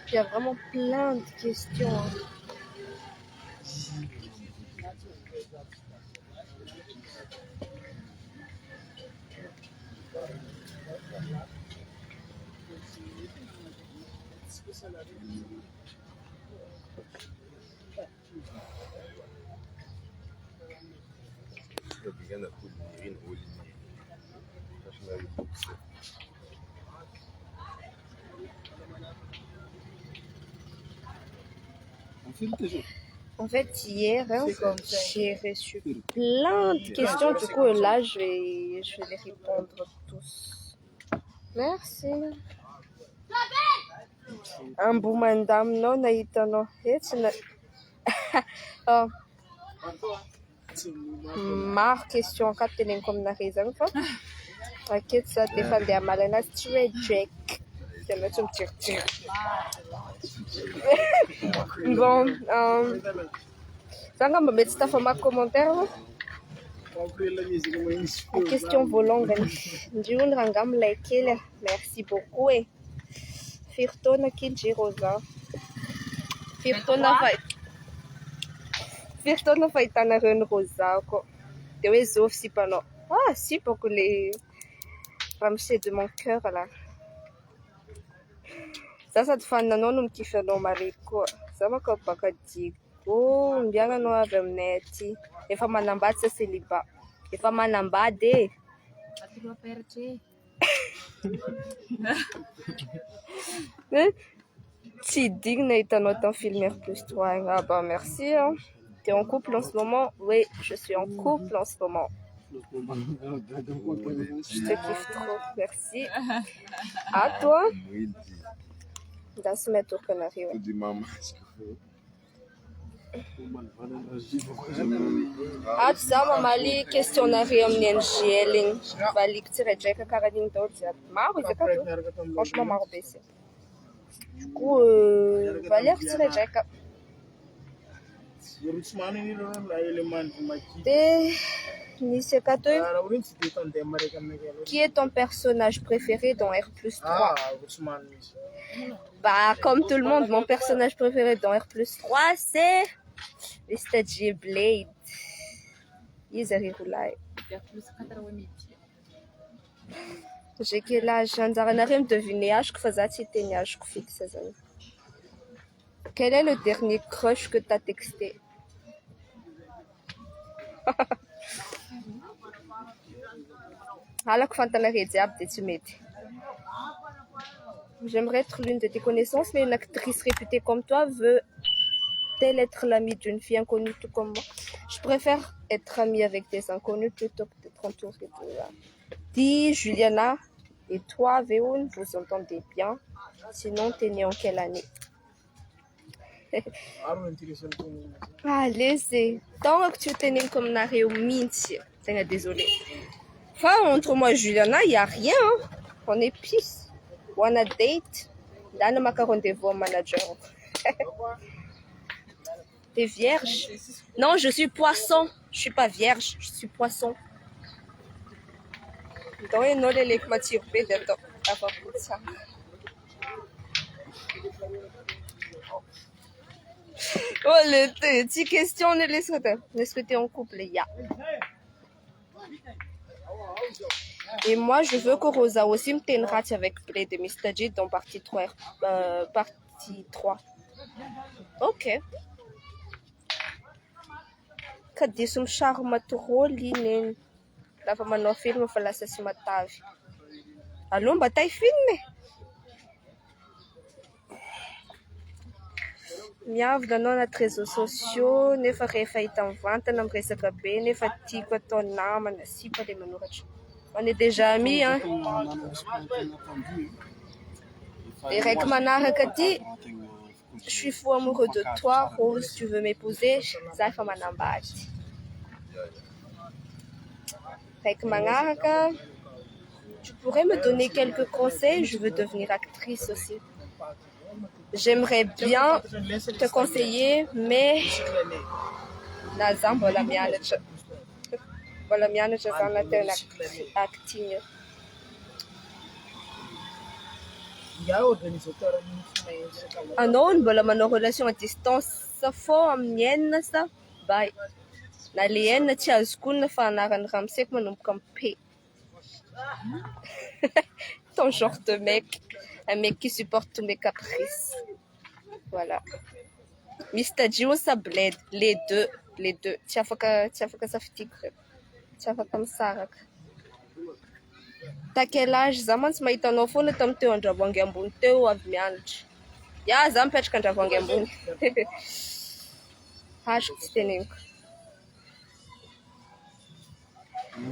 Il y a vraiment plein de questions. En fait, hier, j'ai reçu plein de questions. Du coup, là, je vais les répondre tous. Merci. Un beau madame, non, naïtano. Oh. Mar question 4 tenen comme na raison fa. Akit sa défendre à malana straight jack. C'est le tout tir. Bon, ça va me mettre ça en commentaire. Question volongue. Ndiun rangam like. Merci beaucoup. Firtona kinji rosa. Firtona fahitana reo ny rosako dia hoe zofy sipanao sipako le ramose de mon cœur là za sady faninanao no mitify anao mare koa za maka baka digo mbiananao avy aminay aty efa manambady sa célibat efa manambady tsy digna hitanao dans film R+3 ah bah merci hein. T'es en couple en ce moment? Oui, je suis en couple en ce moment. Je te kiffe trop, merci. À toi? Dans ce métro canari. Ah, tu sais, maman, les questionnaires en NGL, valide tirer Jack Caroline d'autres. Franchement, marre baissé. Du coup, valide tirer Jack. Qui est ton personnage préféré dans R+3? Bah, comme tout le monde, mon personnage préféré dans R+3, c'est Mr. J Blade. J'ai quel âge? J'aimerais me deviner âge que faisait c'était âge fixe. Quel est le dernier crush que tu as texté? J'aimerais être l'une de tes connaissances, mais une actrice réputée comme toi veut-elle être l'amie d'une fille inconnue tout comme moi? Je préfère être amie avec des inconnus plutôt que d'être entourée de... Dis, Juliana, et toi, Véoun, vous entendez bien? Sinon, t'es née en quelle année? Allez, c'est... Tant que tu t'es née comme Naréo Minti, c'est désolé. Enfin, entre moi et Juliana, il n'y a rien. Hein. On est pisse. Wanna date? Là, on m'a rendez-vous au manager. T'es vierge? Non, je suis poisson. Je suis pas vierge, je suis poisson. Donc, il y a des gens qui m'ont tiré dedans. Oh, les petites questions, on les souhaite. Est-ce que tu es en couple? Ya. Et moi, je veux que Rosa aussi me t'enrate avec Blade de Mr. J dans partie 3. Partie 3. Ok. Cadê se me charme trop linen? Lava manao film fa lasa sy matavy. Allô, mba tay film e. Miavona anao anaty réseaux sociaux, nefa rehefa hita mivantana miresaka be, nefa tiako atao namana, sipa le manoratra. On est déjà amis, hein. Et Rek Manaraka dit, je suis fou amoureux de toi, Rose, tu veux m'épouser? Zafa Manambati. Rek Manaraka, tu pourrais me donner quelques conseils? Je veux devenir actrice aussi. J'aimerais bien te conseiller, mais Nazam Bolamianacha. Bolamianacha en acting. Anao ny mbola manao relation à distance fô amin'ny enina sa bay na le enina tsy azoko onona fa anarany ramseko manomboka amin'ny P. Ton genre de mec, un mec qui supporte tous mes caprices. Voilà. Mr. Gio sa bled, les deux. Tsy afaka safidiko reo. Tsy afaka misaraka. T'as quel âge? Za mantsy mahita anao foana tamin'ny teo Andravoahangy ambony teo avy mianatra. Ya, za mipetraka Andravoahangy ambony. Hashiko tsy teneniko.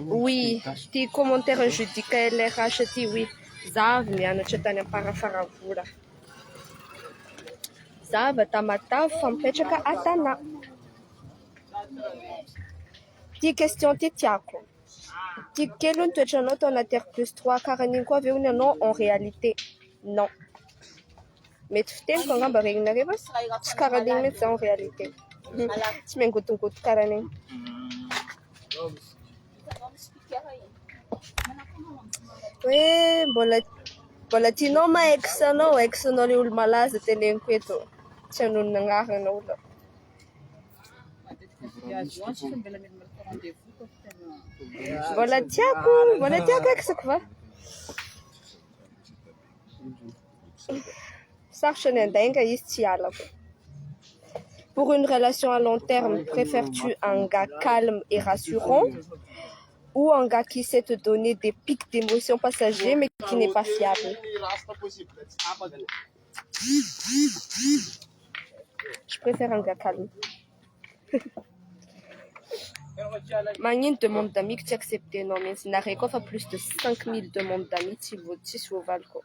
Oui, ty commentaire judika LRH ty, oui. Za avy mianatra tany Amparafaravola. Za avy Tamatave fa mipetraka Atana. Ty question ty tiako. Ty kely hono toetranao tao anaty R+3 karaha an'iny koa ve hono ianao en réalité? Non. Mety fiteniko angamba regnina fa tsy karaha an'iny mihitsy za en réalité. Tsy miangotongoto karaha an'iny. Hoe mbola tianao ma ex-anao le olo malaza teneniko eto. Tsy hanonona agnarana olo. Mbola tiako ex-ko va? Sarotra ny andainga izy tsy halako. Pour une relation à long terme, préfères-tu un gars calme et rassurant ou un gars qui sait te donner des pics d'émotions passagers mais qui n'est pas fiable? Je préfère un gars calme. Magnino demande d'amis que tu acceptes, non, mais il n'a rien qu'à faire plus de 5000 demandes d'amis si vous valco.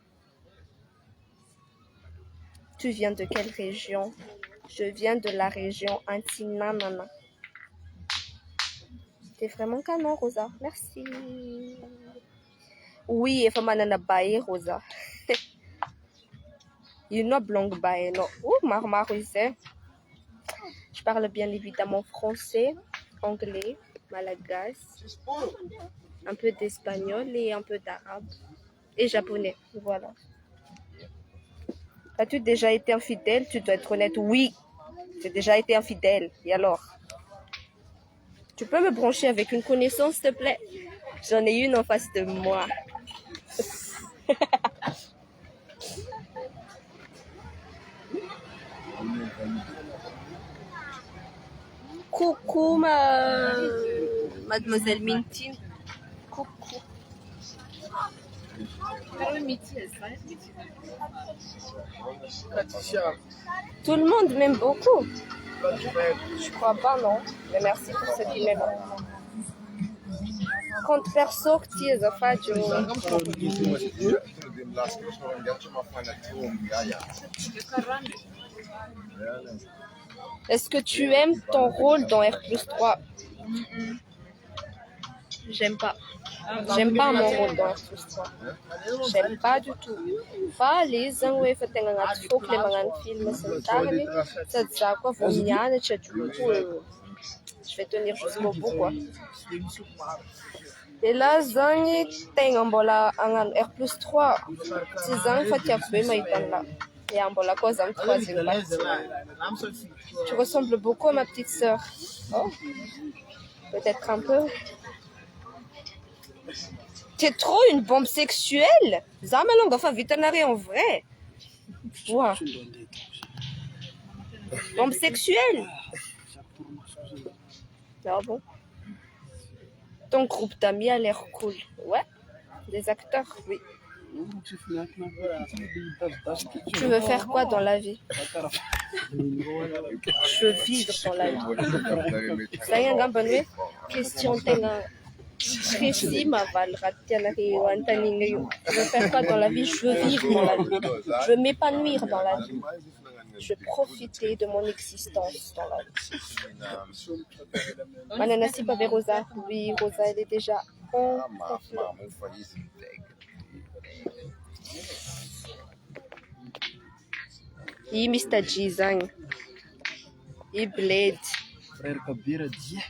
Tu viens de quelle région? Je viens de la région Antinanana. T'es vraiment canon, Rosa. Merci. Oui, il faut manana bae, Rosa. You know blong bae, non? Ouh, marmarisé. Je parle bien évidemment français, anglais, malagasy, un peu d'espagnol et un peu d'arabe. Et japonais, voilà. As-tu déjà été infidèle? Tu dois être honnête. Oui, j'ai déjà été infidèle. Et alors? Tu peux me brancher avec une connaissance, s'il te plaît? J'en ai une en face de moi. Coucou, mademoiselle Mintine. Coucou. Tout le monde m'aime beaucoup. Je crois pas, non. Mais merci pour ce qui m'aime. Compte perso, qui est Zafadio. Est-ce que tu aimes ton rôle dans R+3? J'aime pas. J'aime pas mon rôle dans R+3. J'aime pas du tout. Fa les zany hoe fa tegna agnaty foko le magnano film sy ny tariny sady za koa vao mianatra du coup je vais tenir jusqu'au bout quoi. Et là zany tegna mbola agnano R+3 tsy zany fa tiako be mahita an'la. Et mbola koa za amin'ny troisième partie. Tu ressembles beaucoup à ma petite sœur. Oh, peut-être un peu. T'es trop une bombe sexuelle. Zama longa fa vitanare en vrai. Wow. Bombe sexuelle. Ah bon. Ton groupe d'amis a l'air cool. Ouais. Des acteurs, oui. Tu veux faire quoi dans la vie? Je veux vivre dans la vie. Ça y est, bonne question. Précis, ma Val, je veux faire quoi dans la vie? Je veux vivre dans la vie. Je veux m'épanouir dans la vie. Je veux profiter de mon existence dans la vie. Mananasi avec Rosa. Oui, Rosa, elle est déjà en E Mr. Gizang. E Blade. Frère Kabira dia.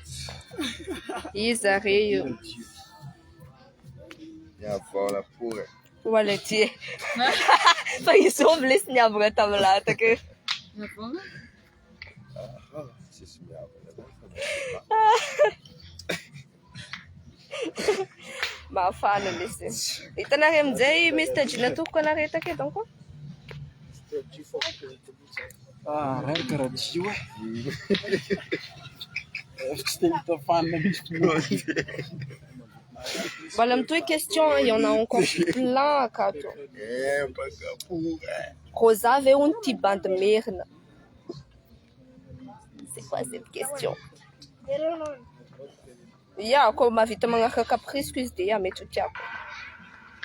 E Zareio. Ja, voilà, pura. Olha, tia. Foi isso, eu falei assim, minha avó estava lá, tá que... Mafana lisi. Ita na rin mzee, Mr. Gina tu ko na rin take donc. Ah, frère dia ué. C'était ta fan Voilà, toutes les questions, il y en a encore plein, Kato. Rosa avait un petit banc de merde. C'est quoi cette question? Yeah, comme ma vie, tu m'as caprice que je mais tout ça.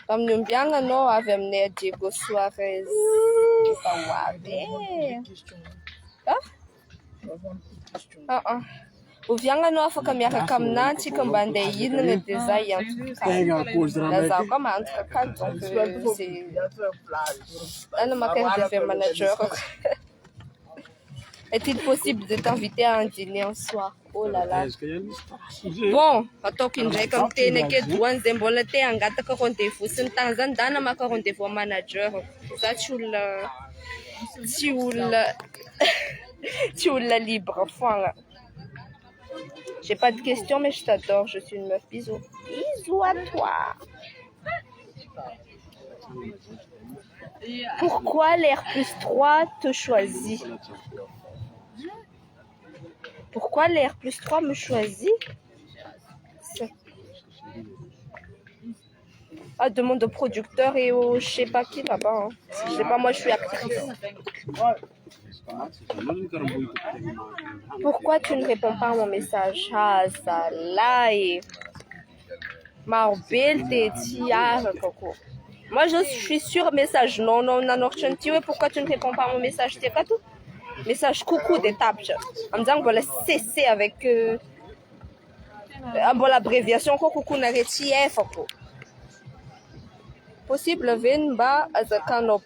Comme nous bien, non, avec mon Diego Suarez. Uvianga no afaka miaraka aminah tsika mba andeha hinana dia za hiantoka koa mahantoka ka donc c'est ana makerdeve manager. Est-il possible de t'inviter à un dîner un soir? Oh là là. Bon, ataoko indraiky amin'ny teny aketo hoany zay mbola te hangataka rendez-vous sy ny tany zany dana maka rendez-vous amin'ny manager. Za tsy olona libre foana. J'ai pas de questions, mais je t'adore. Je suis une meuf. Bisous. Bisous à toi. Pourquoi l'R+3 te choisit? Pourquoi l'R+3 me choisit? Ah, demande au producteur et au je sais pas qui là-bas. Hein. Je sais pas, moi je suis actrice. Pourquoi tu ne réponds pas à mon message? Ah, ça là. Moi je suis sur message. Non, pourquoi tu ne réponds pas à mon message? C'est pas tout. Message coucou des tapes. En me disant qu'on va cesser avec l'abréviation coucou n'arrêti F. Possible Venba as a kind of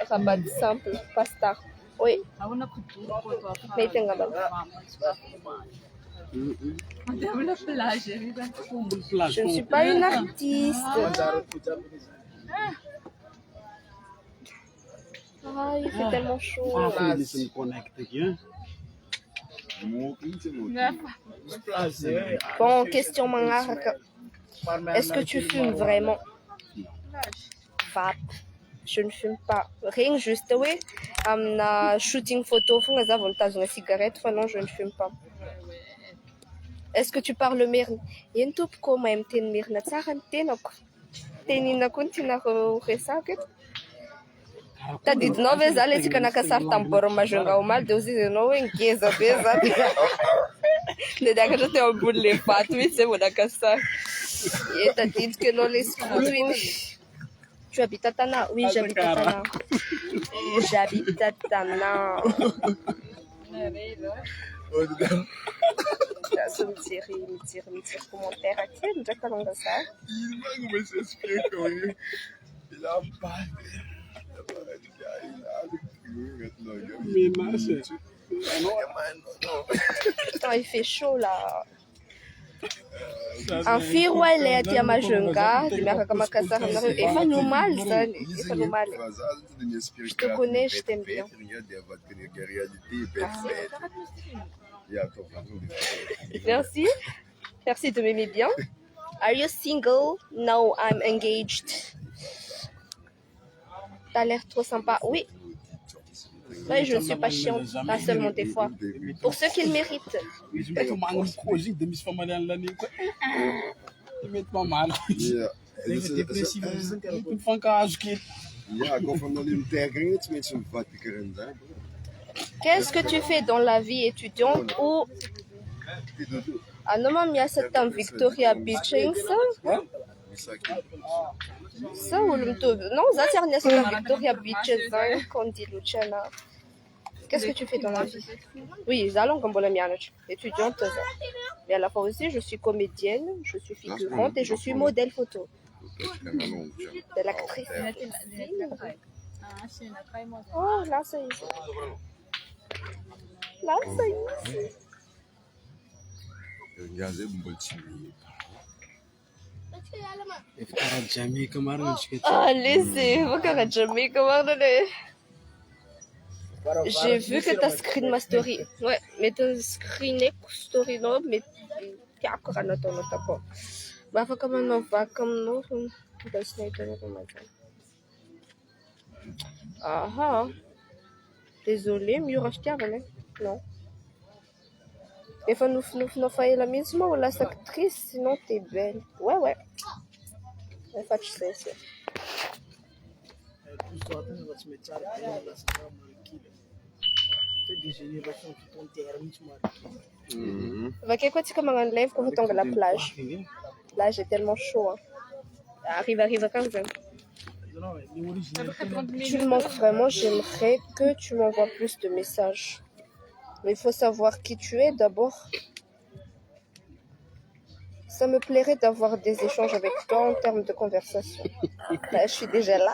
rabat simple, pas tard. Oui. Mais je ne suis pas une artiste. Ah, il fait tellement chaud. Bon, question Mangaraka. Est-ce que tu fumes vraiment? Vape. Je ne fume pas. Rien juste, oui. Shooting photo, les avantages de la cigarette. Non, je ne fume pas. Est-ce que tu parles merne? Il y a un tout comme un ten merne. Ça rend tenina continua resaket. T'as dit non, mais allez, tu connais que ça t'empore majunga au mal. Deus diz não em que essa pesa. Ne dá que je te emboule les pattes, oui, c'est bon, d'accord ça. Et t'as dit que non les scouts. Tu habites à Tana? Oui, j'habite à Tana. J'habite à Tana. Ça me tire commentaire à qui? Déjà que l'on a ça. Il va s'expliquer. Il a pas. Putain, il fait chaud là. Un firo elle est à Tiamajunga, il m'a raconté ça. Et pas normal ça, c'est pas normal. Je te connais, je t'aime bien. Merci, merci de m'aimer bien. Are you single? No, I'm engaged. T'as l'air trop sympa. Oui. Oui, je ne suis pas chiante, pas seulement des fois. Pour ceux qui le méritent. Qu'est-ce que tu fais dans la vie étudiante ou Anao ma miasa tamin'ny Victoria Beach igny sa? Sa olo mitovy? Non, za tsy ary niasa tamin'ny Victoria Beach zany quand on dit Luciana. Qu'est-ce que tu fais dans la vie? Oui, za longa mbola mianatra, étudiante za. Mais à la fois aussi, je suis comédienne, je suis figurante et je suis modèle photo. De l'actrice. Oh, là, ça y est. Là, ça y est. Ah, laissez, faut qu'elle a jamais commandé. J'ai vu que t'as screen ma story. Ouais, mais t'as screené story, non, mais t'as encore un autre, d'accord. Bah, faut comme on va, comme nous, on doit se mettre dans ma tête. Ah ah. Désolé, mieux racheter avant, non. Il faut nous faire la mise ou la actrice, sinon t'es belle. Ouais, ouais. En fait, je sais, c'est. Qu'est-ce que tu commandes lèvres quand vous tombez à la plage? Là, j'ai tellement chaud. Hein. Arrive quand même. Tu me manques vraiment, j'aimerais que tu m'envoies plus de messages. Mais il faut savoir qui tu es d'abord. Ça me plairait d'avoir des échanges avec toi en termes de conversation. Là, je suis déjà là.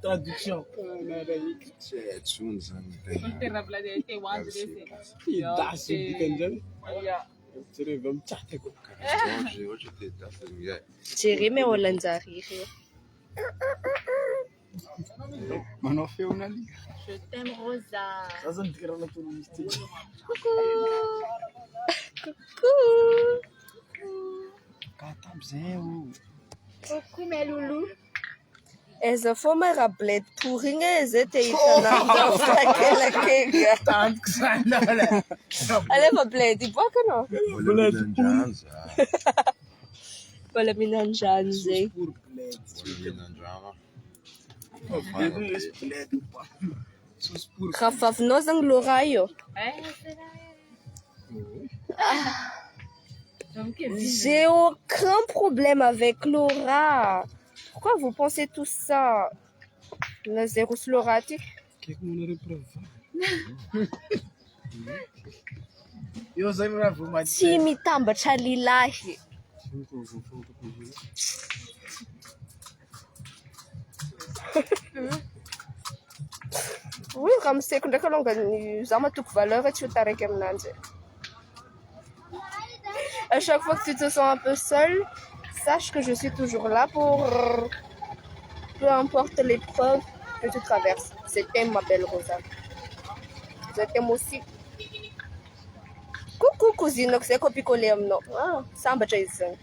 Traduction. Jeremy Hollandzari. Manao feona ali. Je t'aime, Rosa. Coucou mes loulous. Essa forma era bled pourrinha ezete itananda aquela kega. Tanto que sai olha. Aleva bled, boca não. Wala minanjanze. Khafafnos ang lorayo. J'ai aucun problème avec Laura. Pourquoi vous pensez tout ça? La zéro slorati. Si mitamba chalilahi. Oui, comme c'est que nous avons toute valeur et tu t'arrêtes comme Nanze. À chaque fois que tu te sens un peu seul, sache que je suis toujours là pour peu importe l'épreuve que tu traverses. Je t'aime, ma belle Rosa. Je t'aime aussi. Coucou, cousine, c'est copie collée, non? Ah, ça m'a déjà dit.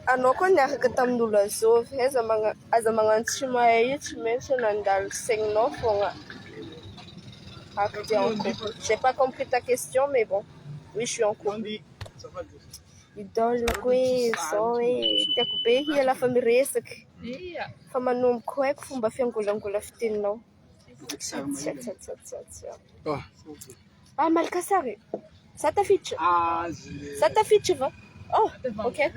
Ano ko nakakatamdula so as a mga chimaye chimension nandal sengno fonga. J'ai pas compris ta question mais bon. Oui, je suis en couple. Idole na queso te kubehi la famille resek. Fama nom kwek fumba fiangolangola fiteninao. Ah, Malkasari. Ça t'affiche? Ça t'affiche, va? Oh, ok.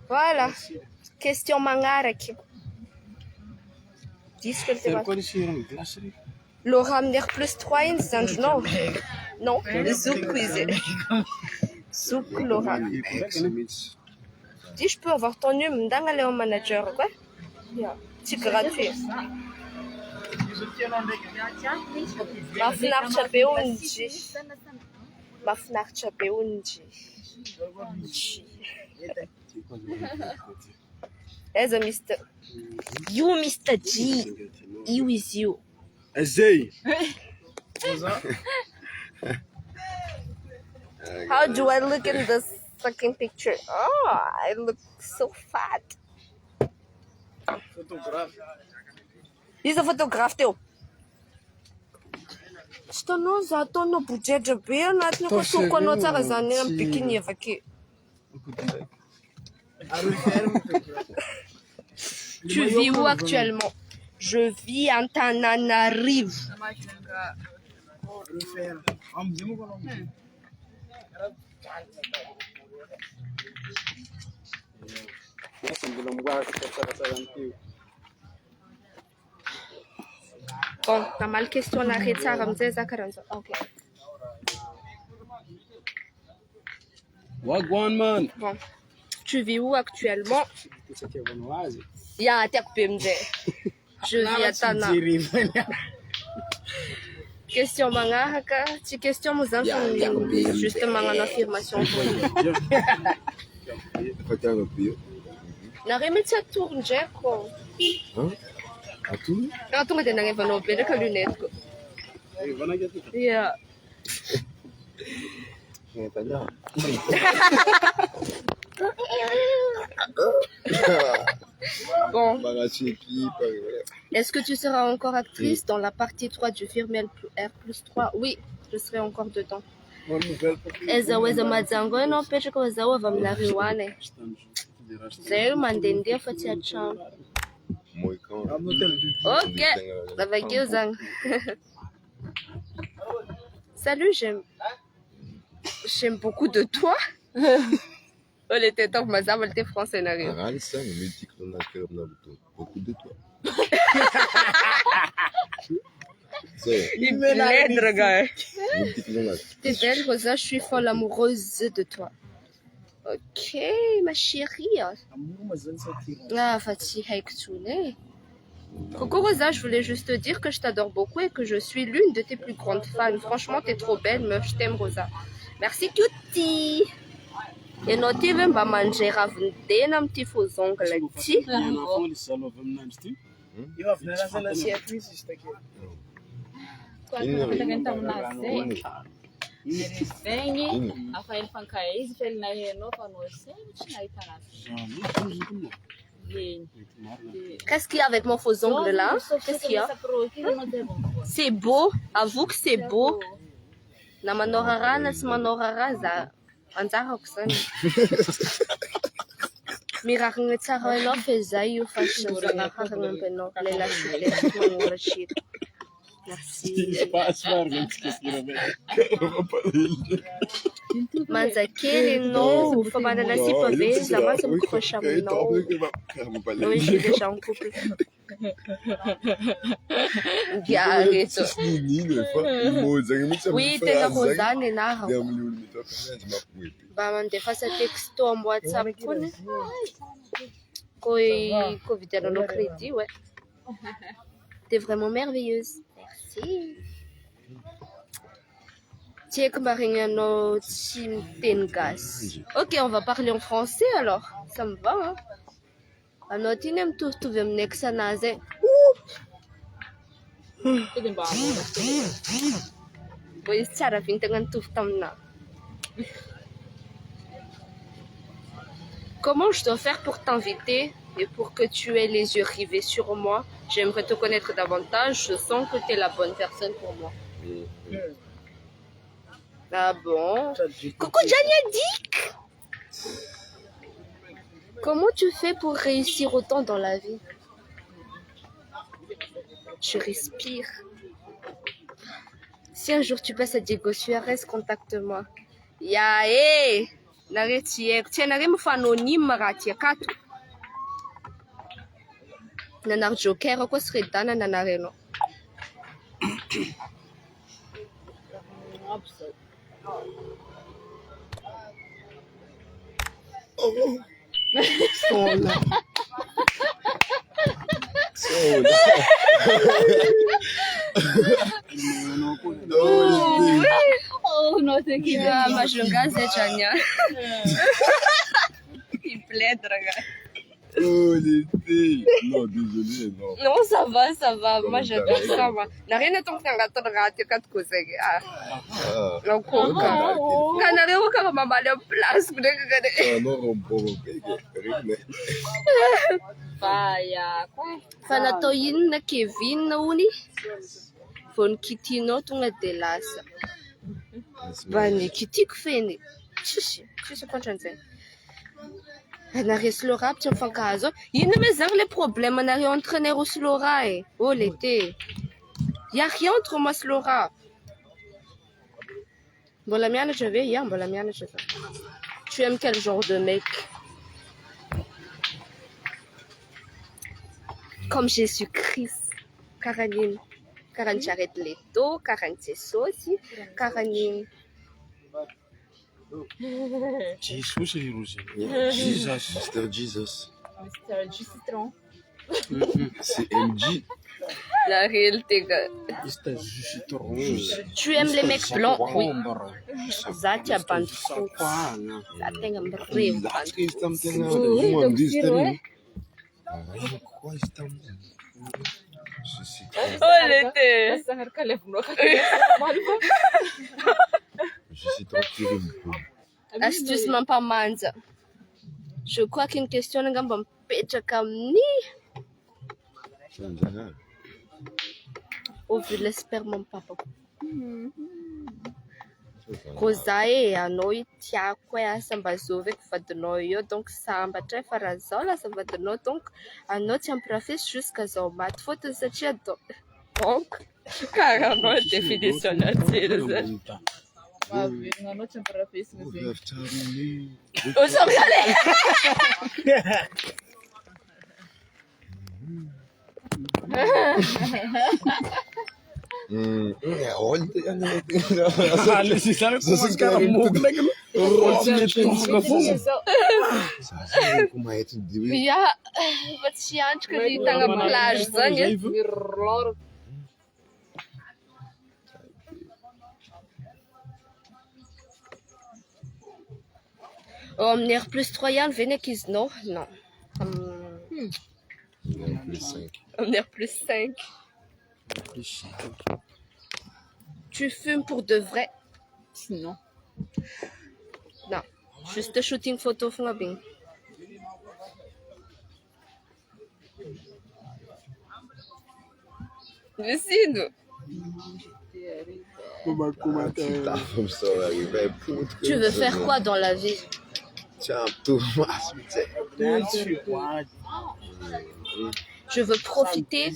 Voilà. Question mangaraki. Dis que c'est Laura Amner plus 3 instants, non? Non, Zouk quiz. Zouk Laura. Dis, je peux avoir ton numéro dans le manager, quoi? C'est gratuit. Mahafinaritra be onji. Mahafinaritra be onji. Eza Mr. You Mr. G. You is you. Azay. How do I look in this fucking picture? Oh, I look so fat. Isso é fotógrafo teu. Estou no zato no budget be na tino ko suko no tsara zane na bikini avake. Tu vis où actuellement? Je vis à Antananarivo. Bon, t'as mal question la rétard, ok. Wagwan, man. Bon, tu vis où actuellement? Ya, t'es coupé, je vis à Tana. Question mangaka, tu question muzanfu justement en affirmation. Na remettre tourne jeko. Hein? À tout? Quand on est dans les vannes, on peut les lunettes. Yeah. Bon. Est-ce que tu seras encore actrice dans la partie 3 du film R+3? Oui, je serai encore dedans. Ezaweza madzango enopecha kwa zawa vamnariwane. Zayo mandende fati acham. OK, bavagezang. Salut, j'aime beaucoup de toi. Elle était top, mais ça, elle était français, n'arrive. Beaucoup de toi. Il m'aide, regarde. T'es belle, Rosa, je suis folle amoureuse de toi. OK, ma chérie. Ah, Fatih, Coucou Rosa, je voulais juste te dire que je t'adore beaucoup et que je suis l'une de tes plus grandes fans. Franchement, t'es trop belle, meuf. Je t'aime, Rosa. Merci, cutie. Et notez même pas manger ravindé un petit faux ongle là-dessus. Qu'est-ce qu'il y a avec mon faux ongle là? Qu'est-ce qu'il y a? C'est beau, avoue que c'est beau. Na manorara, na manorara, za. Anzara kusani. Mirarne tsara eno fezai io fashion na harna beno lela shule manura shit. Merci. Manzakere no, faut pas la si pas ver, ça va se crocher non. Oui, je suis déjà en couple. Arrête. Oui, t'es la Rosane na. Bah, man déface texto en WhatsApp kone. Ko vidéo no crédit, ouais. T'es vraiment merveilleuse. Merci. Tiens, que Mariano Tengas. Ok, on va parler en français alors. Ça me va, hein. Alors, tu n'aimes tout, tu veux me nexanaze. Oui, c'est la fin de tout tamna. Comment je dois faire pour t'inviter et pour que tu aies les yeux rivés sur moi? J'aimerais te connaître davantage. Je sens que tu es la bonne personne pour moi. Ah bon? Coucou Janiadik! Comment tu fais pour réussir autant dans la vie? Je respire. Si un jour tu passes à Diego Suarez, contacte-moi. Ya, hé! Naretiek, tiens, n'arrive pas anonyme, ratiekato. Nanar Joker, quoi serait dans nanareno? Oh, sola. Oh, non, c'est qui va, ma jonga, c'est Chania. Il plaît, regarde. Oh, l'été. Non, désolé, non. Non, ça va, ça va. Moi, j'adore ça, moi. N'a rien à ton faire, à ton raté, quatre causes. Ah, non, quoi. Quand on arrive, quand on m'a mal en place, vous Ah, non, on peut Fanatoyin na Kevin na uni. Von Kitino tunga de lasa. Bani Kitik feni. Chishi, concentré. Anareo sy Laura aby tsy mifankahazo. Ino me zany le problème anareo entre anareo sy Laura e? Oh l'été. Y a rien entre moi sy Laura. Mbola mianatra ve? Ya, mbola mianatra za. Tu aimes quel genre de mec? Comme Jésus-Christ. Karanine. Karan Jared Leto, Karan Tsesosi, Karanine. Jesus et Roger. Jesus. Mr. Jesus. Mr. G Citron. C'est MJ. La réalité, gars. Mr. Jusitron. Tu aimes les mecs blancs? Oui. Ça, tu as bande Tá fou. Pana. Ça, t'es un brave. Laat eens dan ten Oui, man, donc die c'est is vrai. Quoi is dan? Oh l'été. Basta harka levuno. Je suis tranquille. Astuce mampamanza. Je crois qu'une question nga mba mipetraka amin'ny au vu de l'esperme papako. Koa za e anao i tiako e asa mba zovy eky vadinao io donc sambatra e fa raha zao lasa vadinao donc anao tsy ampirafesy jusqu'à zao maty fotony satria donc karaha anao définition natsely zany. Anao tsy ampirafesina zegny. Osokale. Olha, Allez, c'est ça le como é que tu Ya, va tsy antrika ny tagna plage zany e. Mirror. Oh, amin'ny R plus 3 ihany ve ny ankizinao? Non. plus 5. Amin'ny R plus 5. Tu fumes pour de vrai? Sinon. Non. Juste shooting photo fogna bem. Vecino. Tá, vamos só arriver puto. Tu veux faire quoi dans la vie? Tiens, tout máximo. Je veux profiter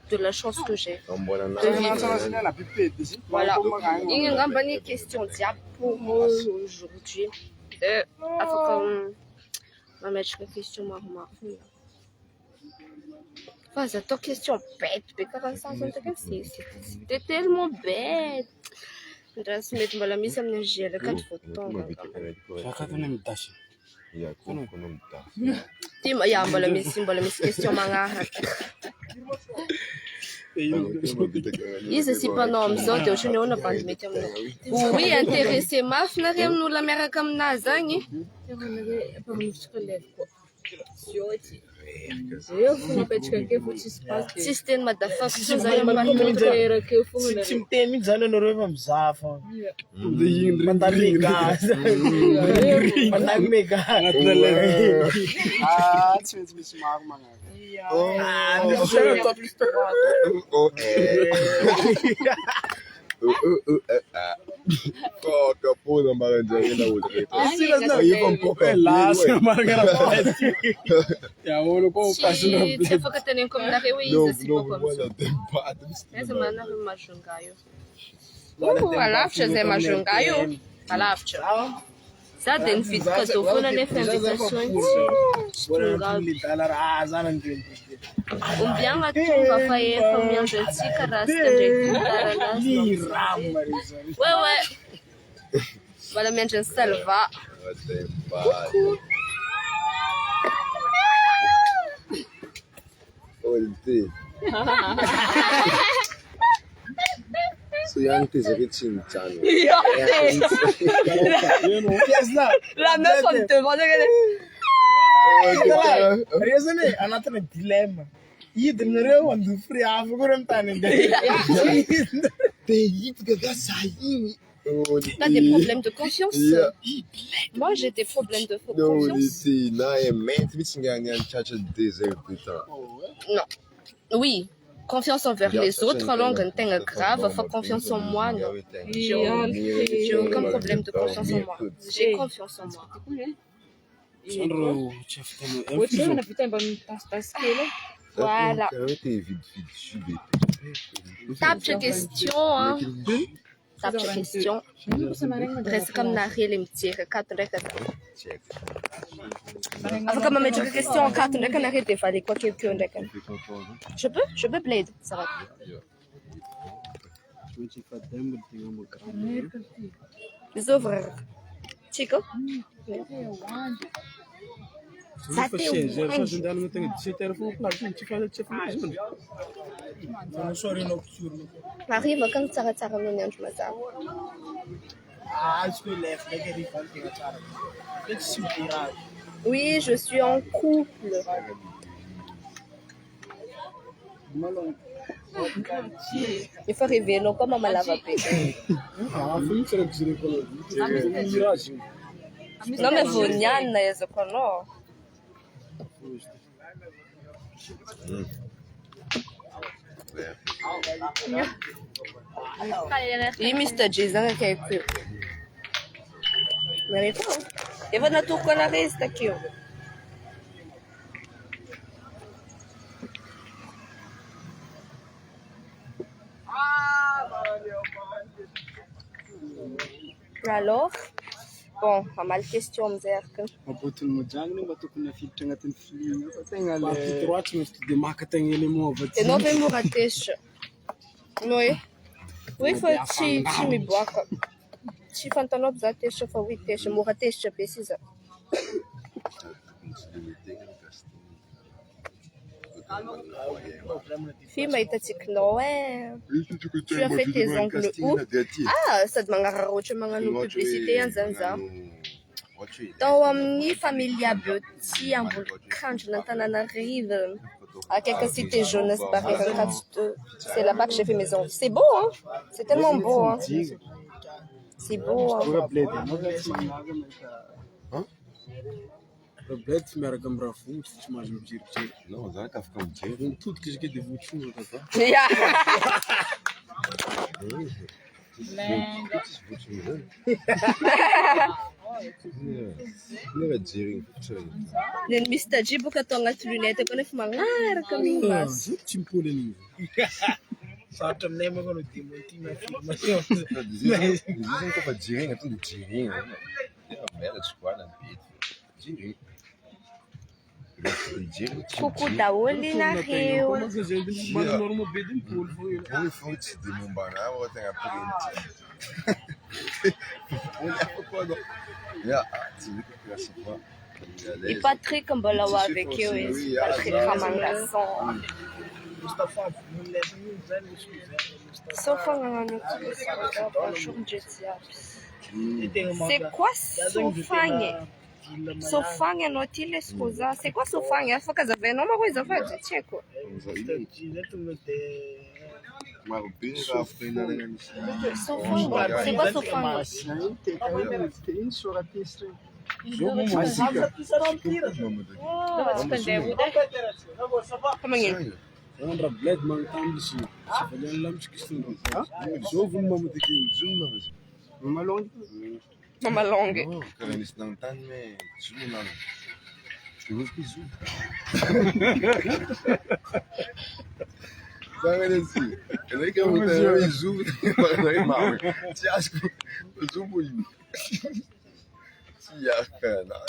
de la chance que j'ai. De vivre. Voilà. Igny angamba ny question diable pour aujourd'hui. Afaka mametraka question maromaro. Fa za atao question bête be karaha sasany takeo c'était tellement bête. Raha tsy mety mbola misy amin'ny GL4 voatonga. Fakatana midasy. Ya mbola misy question magnaraka. Izy sy mpanao amizao dia ohatrany ahoana bandy mety aminao. Oui, intéressé mafy nareo amin'olona miaraka aminazy zagny. Efa levoko. Zioty. Eu fui napetraka ake fo tsisy passe. Tsisy teny madafaka fo zay amin'ny Mipetraka ake fogna Tsy miteny mihitsy zany anareo efa mizaha fa Mandalo mandalo méga mandalo méga Ah, tsy maintsy misy maro magnaraka. Toca porra, maranjana outra. Lasca, margarapete. Yaolo com o Tsy afaka teneniko aminareo izy sy Não, bako não, amizao. olha, tem pato. Aiza manareo mahazongaio. Alavitra zay mahazongaio. Alavitra. Za dia nividy cadeau foana nefa invitation tsy tonga aby. midala raha zany andreny. Ombiagna tonga fa efa miandry antsika raha sy tandray taranazy. Ramo mare zany. Ouais. Mbala miandry ny Salva. Tem pato. Olha, tem. So yang tezary tsinjany. Pièce là. La meuf on me demande Reo zany anatina dilemme. Hidinareo andofry hafa koa amin'ny tany andeha. Te hitika da sahiny. T'as des problèmes de conscience? Moi j'ai des problèmes de Non, confiance. na é mente mihitsy gny tratra désert putain. Non. Oui, confiance envers les autres, alors un grave, faut confiance en moi, non. J'ai aucun problème de confiance en moi. J'ai confiance en moi. Voilà. Tape de question, hein. Tape de question. Reste comme narrer les petits quatre Enfin, comme mettre question en quatre on arrête de faire quoi quelqu'un je peux blade, ça va. Les ouvrir. Chico. Ça arrive quand ça va t'arranger je me sens. Oui, je suis en couple. Il faut rêver, non, comme maman l'a fait. Non, mais vous n'y en avez pas, non. Oui, Mr. Jason, qui est cool. Mais il faut. Il va tout colorer, c'est qui. Alors, bon, pas mal de questions, Mzerk. Et non, mais Mouratesh. Oui. Oui, il faut que tu bois. Si Fantano Zatesh, il faut que tu Mouratesh, c'est ça. Fille, il t'a dit que non, tu as fait tes ongles où? Ah, ça demande à tu m'as une publicité en Zanza. Dans une famille à Beauty, en Vulcan, je n'entends pas arrive. À quelques cités jeunes, c'est là-bas que j'ai fait mes ongles. C'est beau, hein? C'est tellement beau, hein? C'est beau, hein? Non, ça va ficar muito. Tudo que de vous Nel Mr. G buka tonga lunette con fumare come mas. Timpoleni. Fatto nemmeno con il timo Dizem que para dinheiro é tudo dinheiro. É uma merda de esquadra, dinheiro. Coucou da Oli na Rio. Only fruits de Mumbana, ou tem a print. E Patrick Mbolawa avec eux, Patrick Ramangasson. C'est quoi Sofange? Sofange notile scusa. C'est quoi Sofange? Faut que ça vienne. Non, mais ça va, tu sais quoi? C'est quoi Sofange? Comment est-ce? Andra bled man tambishi. Chevalier lamch kisunu. Jovu mamu diki zuma. Mama long. Mama long. Non, quand on est dans le temps, mais zuma non. Je veux plus zuma. Ça va dessus. Et là quand vous avez zuma, vous avez mal. Tu as ce zuma. Si ya kana.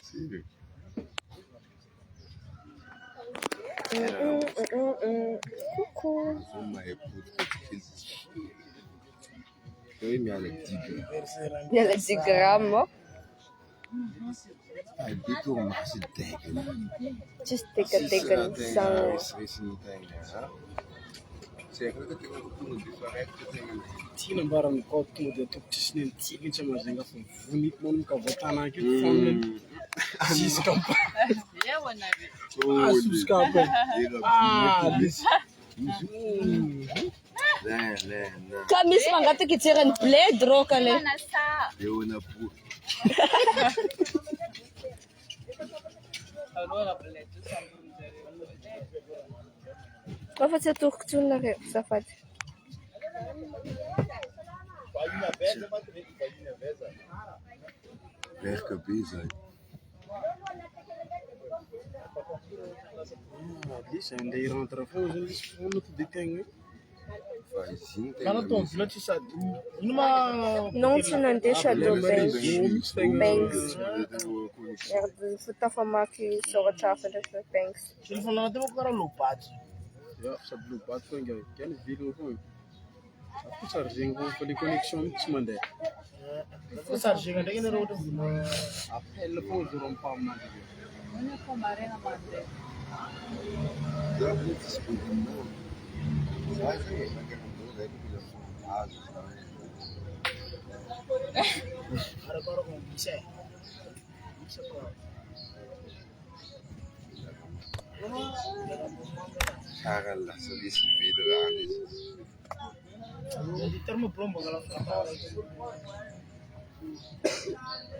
Si. Coucou. Oui, mais avec 10 grammes. Il y a les 10 grammes. Just take a Tina baram kotu de tuktisnin tigi chama zenga fun funit mon ka votana ki fon sis kampa Yeah, when I sus kampa Kamis mangata ki tiren bled rokale. Leona pu. tsy atoroko tsononareo zafady. Berka be zay. Lisa andeha hirentre foana zany izy foana to dia tegna Fa izy iny Kana tegna tombo loatra sady. Ino ma Non, tsy nandeha Shadow Banks. Banks. connexion. Merde, faut tafamaky soratra hafa ndraiky Banks. telefôna anatiny manko karaha lobaty. ya sady lobaty foana inga gany vilogna foana afo chargegny foana fa le connexion mihitsy tsy mandeha Fa chargena ndraiky nareo ohatra vola appel foana zao raha mipahamady Za nie dysponinao. Za zay naganandao zay mila azo zany. arakaraka ny bisa e. Bisa koa. Kara lasa lesy mividy rano izy. Di termo bro mbangala fratara.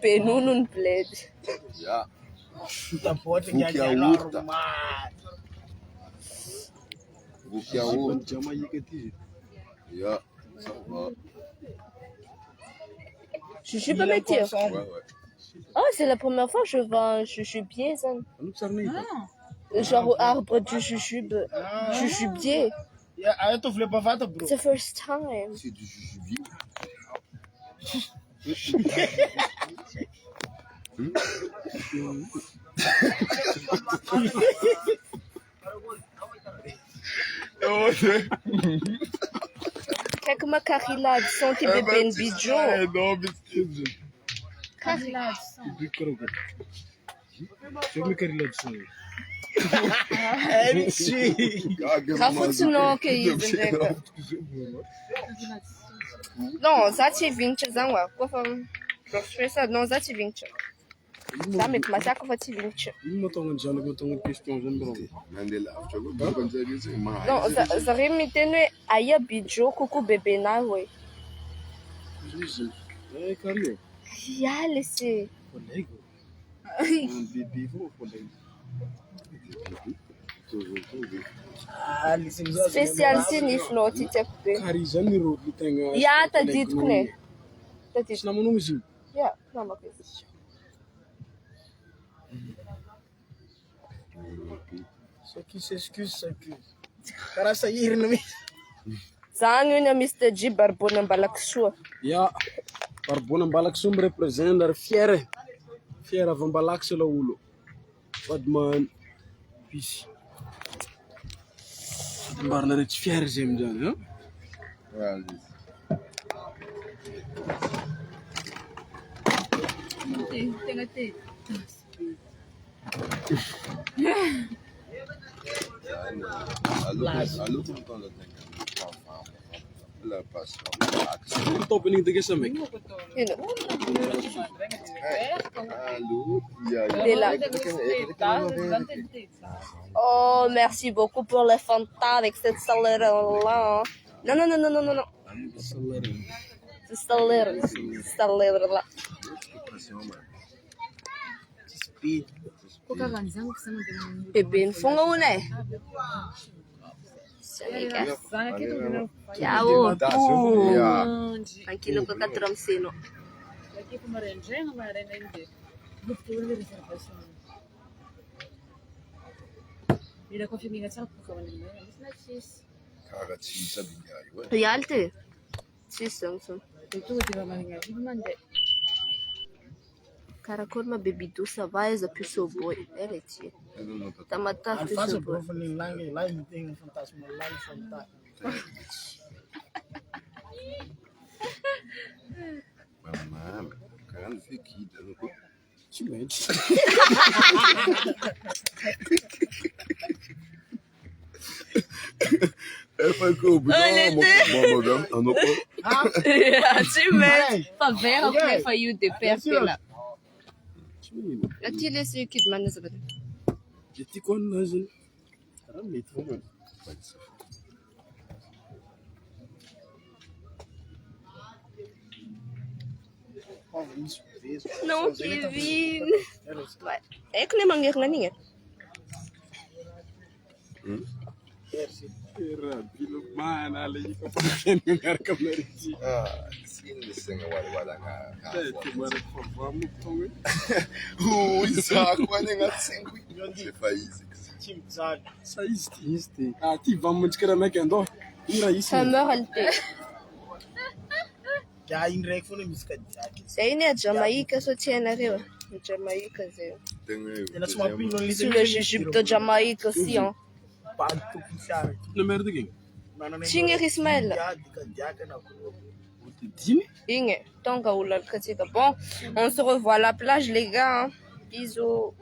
Benono ny bled. Ja. Tapoatra Boky ngiagy yaourt. Boky yaourt. jamaïque aty Ja, ça va. Jujube à métier. Ouais, ouais. Oh, c'est la première fois que je vois un jujubier, ça. anao tsarina hita Genre arbre du jujube. Jujubier. Ayo to vile bavata bro. It's the first time. C'est du jujube. Kijk maar carrilade, sans qui bébé en bidjo. Non, mais c'est Carrilade. bi karoga jomi karila dson Rafotsy non que izy ndraiky. Non, za tsy vignitra zany oa. Kofa fais ça, non za tsy vignitra. Za mety masaka fa tsy vignitra. ino mahatonga ny zanako mahatonga ny question zany bro Mandeha lavitra koa bokan'izareo zay mahay. Non, zareo miteny hoe aia bidjo koko bebenahy hoe. izy kario Ialy se. kolego bébé foana kolego Spécial sy nifinao ty tiako be. kary zany ro tegna Ia, tadidiko ne. Tadidiko. sy namanao izy io Ia, namako izy. Ce qui s'excuse s'accuse. Karaha sahirana mi. Zany hoy na Mr G barbona ambalaky soa. ya barbona ambalaky soa mirepresente ary fier avy ambalaky se la olo sady pisy mbarina re tsy fier zay amin'izany Tena te. Allô, content de la passe. topan'igny dake sameky Ino? Allô, il y a Leila. Oh, merci beaucoup pour le Fanta avec cette salade-là. Non, non, non, non, non, non, non. C'est salade-là. Speed. Kuka wenzangu kusema ndio Bebe, mfunga une. sana kitu kuna Ciao. Yeah. Anch'io con 4 amsino. lakini kama renjenga mara nende ndio reservation ila kwa fimi ngata kwa nini sina cheese Kara tsisa bigayo. Realte. Si, Samsung. tu ndio malinga hivi mande Caracollo ma baby tu ça va eza più soboi. Tia. Tamata più Alfasa soboi. bro van die lange dingen fantasma lang van Mamma, kara ny fekida ko. tsy maintsy Efa ko budão, anoko. Ci metti. Fa vero che fa io de perpela. tsy mihino Aty lesy kid manazava. de tiako aminazy raha mety foana Não, Kevin. Vai. É que nem mangueira na linha. Merci. Rabilo mana lagi kepengen miarka menariti. Sini senga wala nga. Tumara vamos tonge. Isako ane nga sengu. Sefa easy. Tim zany. Ça isti. Ah ti vamos de cara mec ando. Ira isso. Sa mère, elle te. Ya iny raiky foana misy kadiaky. Zay iny a Jamaïque so tianareo. Jamaïque zay. Tena tsy mampino an'le Sur le jujube de Jamaïque aussi hein. Bady tompony fiara. Numero de quem? Tsigny ry Ismaël. Kadiaky anakoro. Dime. Inge, tonga ula katika. Bon, on se revoit à la plage les gars. Hein. Bisous.